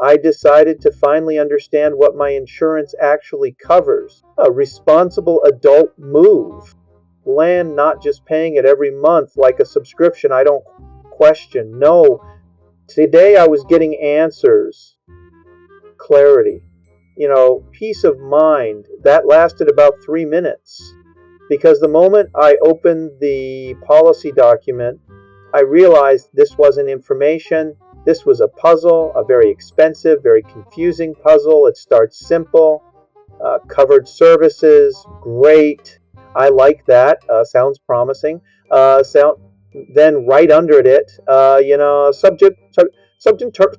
I decided to finally understand what my insurance actually covers. A responsible adult move. Land not just paying it every month like a subscription I don't question. No, today I was getting answers, clarity, peace of mind. That lasted about 3 minutes. Because the moment I opened the policy document, I realized this wasn't information. This was a puzzle, a very expensive, very confusing puzzle. It starts simple. Covered services, great. I like that. Sounds promising. Then right under it,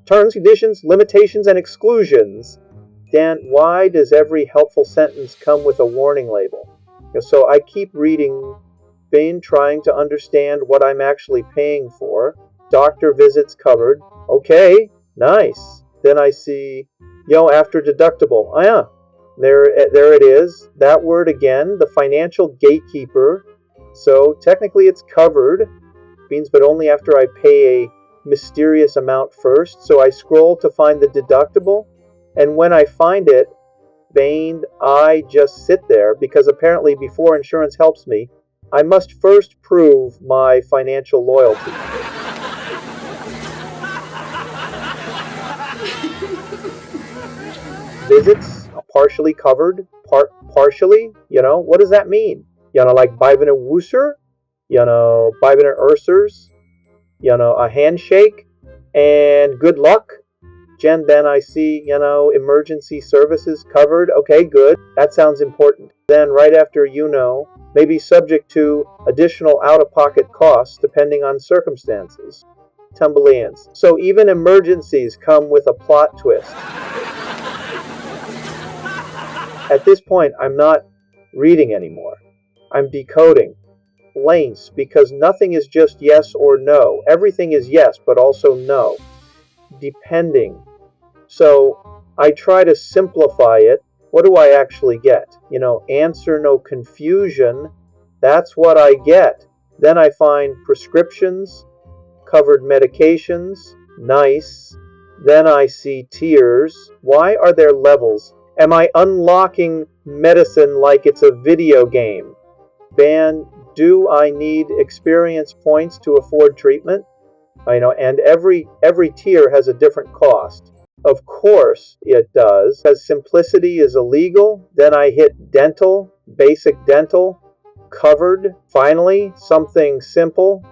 terms, conditions, limitations, and exclusions. Dan, why does every helpful sentence come with a warning label? So I keep reading, been trying to understand what I'm actually paying for. Doctor visits covered. Okay, nice. Then I see, after deductible. Oh yeah, there it is. That word again, the financial gatekeeper. So technically it's covered, means but only after I pay a mysterious amount first. So I scroll to find the deductible, and when I find it, Bane, I just sit there because apparently before insurance helps me, I must first prove my financial loyalty. Visits partially covered, partially, what does that mean? Like Bivena Wooser, Bivena Ursers, a handshake and good luck. Jen, then I see, emergency services covered. Okay, good. That sounds important. Then right after, may be subject to additional out-of-pocket costs depending on circumstances. Tumbleans. So even emergencies come with a plot twist. At this point, I'm not reading anymore. I'm decoding. Lanes, because nothing is just yes or no. Everything is yes, but also no. Depending. So I try to simplify it. What do I actually get? Answer no confusion. That's what I get. Then I find prescriptions, covered medications, nice. Then I see tiers. Why are there levels? Am I unlocking medicine like it's a video game? Ban, do I need experience points to afford treatment? And every tier has a different cost. Of course it does, because simplicity is illegal. Then I hit dental, basic dental, covered. Finally, something simple.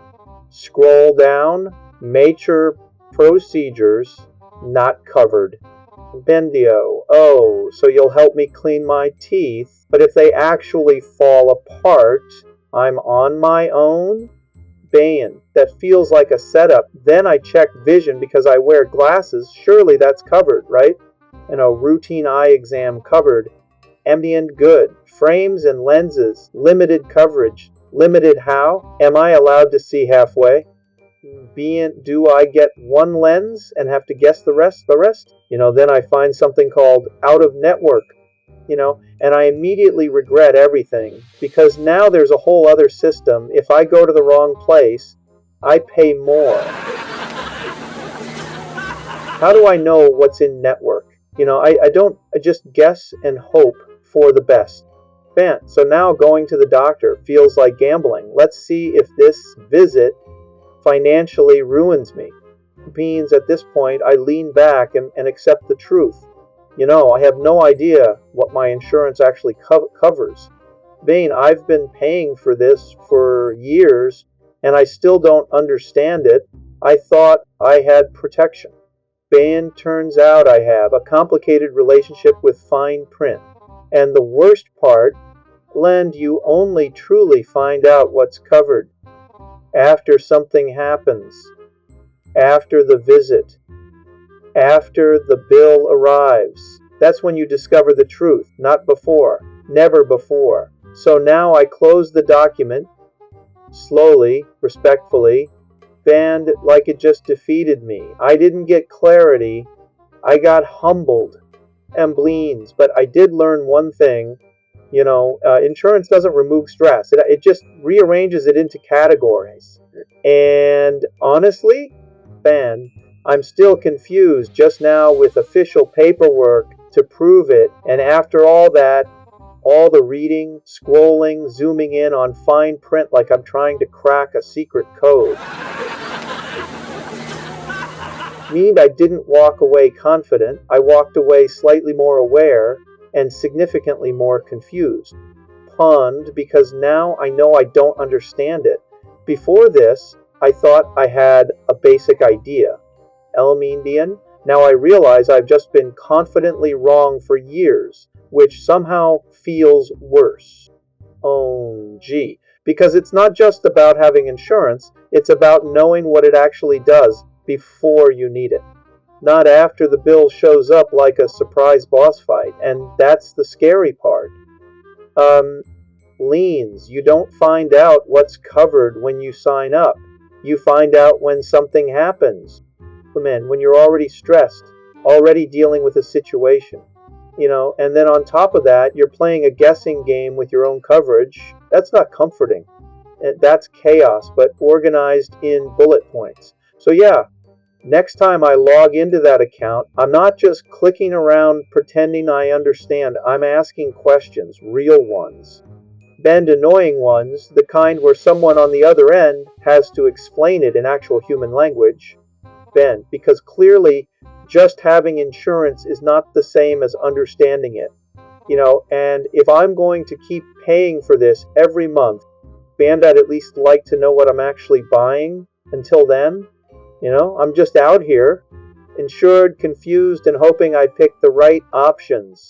Scroll down, major procedures, not covered. Bendio, oh, so you'll help me clean my teeth, but if they actually fall apart, I'm on my own? Bane, that feels like a setup. Then I check vision because I wear glasses. Surely that's covered, right? Routine eye exam covered. Ambient good. Frames and lenses. Limited coverage. Limited how? Am I allowed to see halfway? Do I get one lens and have to guess the rest? Then I find something called out of network. And I immediately regret everything because now there's a whole other system. If I go to the wrong place, I pay more. How do I know what's in network? I just guess and hope for the best. So now going to the doctor feels like gambling. Let's see if this visit financially ruins me. Means at this point I lean back and accept the truth. I have no idea what my insurance actually covers. Bane, I've been paying for this for years, and I still don't understand it. I thought I had protection. Bane, turns out I have a complicated relationship with fine print. And the worst part, Len, you only truly find out what's covered after something happens, after the visit, after the bill arrives. That's when you discover the truth, not before, never before. So now I close the document, slowly, respectfully, banned like it just defeated me. I didn't get clarity, I got humbled, embleens, but I did learn one thing. Insurance doesn't remove stress. It just rearranges it into categories. And honestly, I'm still confused just now with official paperwork to prove it, and after all that, all the reading, scrolling, zooming in on fine print like I'm trying to crack a secret code. Mean I didn't walk away confident, I walked away slightly more aware and significantly more confused. Punned because now I know I don't understand it. Before this, I thought I had a basic idea. Elm Indian? Now I realize I've just been confidently wrong for years, which somehow feels worse. Oh, gee. Because it's not just about having insurance, it's about knowing what it actually does before you need it. Not after the bill shows up like a surprise boss fight, and that's the scary part. Liens. You don't find out what's covered when you sign up. You find out when something happens. When you're already stressed, already dealing with a situation. And then on top of that, you're playing a guessing game with your own coverage. That's not comforting. That's chaos, but organized in bullet points. So yeah, next time I log into that account, I'm not just clicking around pretending I understand. I'm asking questions, real ones. And annoying ones, the kind where someone on the other end has to explain it in actual human language. Because clearly just having insurance is not the same as understanding it. And if I'm going to keep paying for this every month, I'd at least like to know what I'm actually buying. Until then, I'm just out here, insured, confused, and hoping I pick the right options.